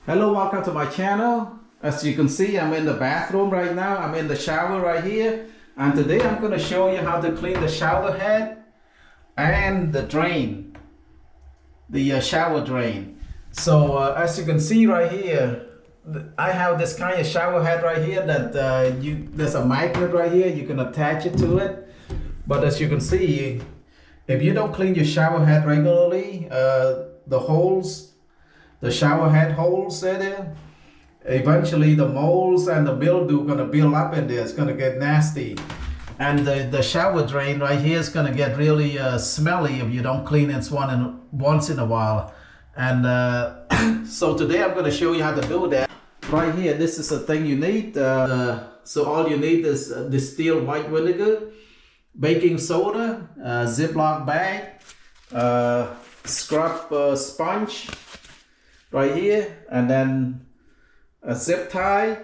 Hello, welcome to my channel. As you can see, I'm in the bathroom right now. I'm in the shower right here. And today I'm going to show you how to clean the shower head and the drain, the shower drain. So as you can see right here, I have this kind of shower head right here that there's a magnet right here. You can attach it to it. But as you can see, if you don't clean your shower head regularly, the shower head holes there, eventually the molds and the mildew gonna build up in there. It's gonna get nasty. And the shower drain right here is gonna get really smelly if you don't clean it once in a while. And so today I'm gonna show you how to do that. Right here, this is the thing you need. So all you need is distilled white vinegar, baking soda, Ziploc bag, scrub sponge right here, and then a zip tie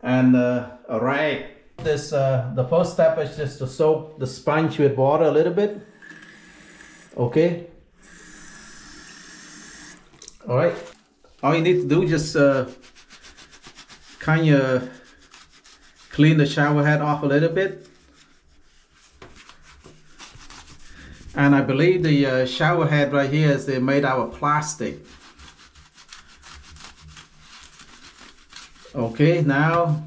and a rag. The first step is just to soak the sponge with water a little bit. Okay. All right. All you need to do is just kind of clean the shower head off a little bit. And I believe the shower head right here is made out of plastic. Okay, now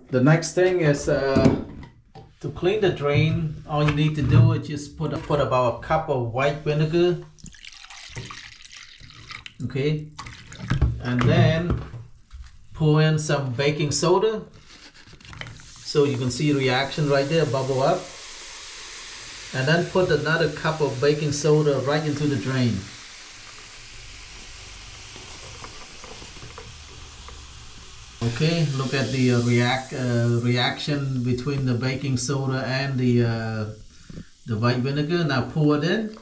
the next thing is to clean the drain. All you need to do is just put about a cup of white vinegar. Okay, and then pour in some baking soda. So you can see reaction right there, bubble up. And then put another cup of baking soda right into the drain. Okay, look at the reaction between the baking soda and the white vinegar. Now pour it in.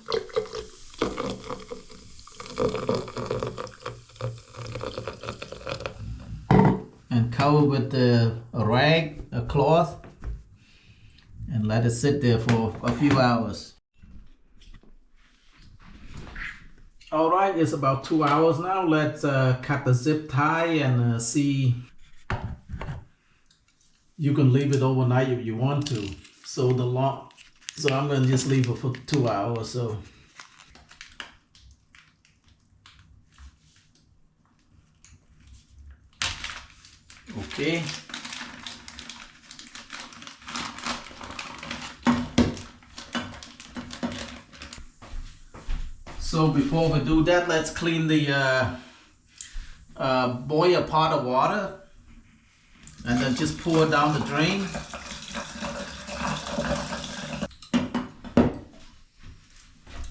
And cover with a rag, a cloth, and let it sit there for a few hours. All right, it's about 2 hours now. Let's cut the zip tie and see. You can leave it overnight if you want to. So I'm gonna just leave it for 2 hours. So. Okay. So before we do that, let's clean the boil a pot of water and then just pour it down the drain.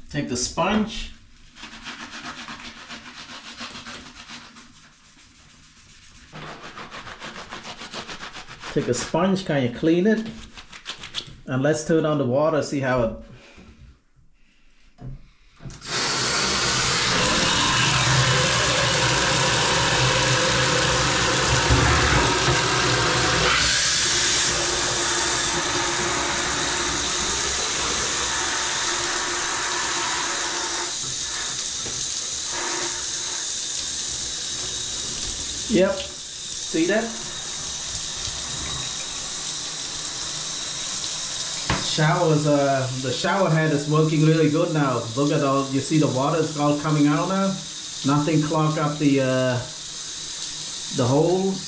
Take the sponge. Take a sponge, kind of clean it, and let's turn on the water, see how it. Yep, see that? The shower head is working really good now. Look at all, you see the water is all coming out now. Nothing clogged up the holes.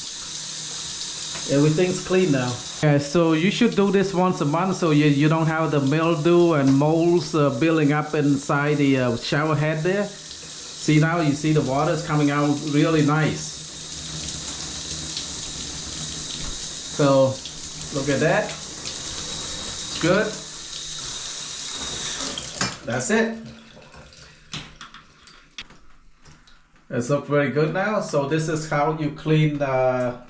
Everything's clean now. Yeah, so you should do this once a month so you don't have the mildew and molds building up inside the shower head there. See now, you see the water is coming out really nice. So look at that. Good. That's it. It's look very good now. So this is how you clean the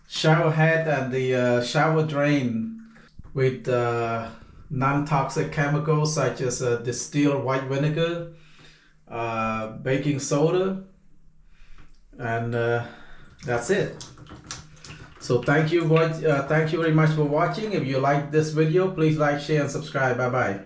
shower head and the shower drain with non-toxic chemicals such as distilled white vinegar, baking soda, and that's it. So thank you very much for watching. If you like this video, please like, share, and subscribe. Bye bye.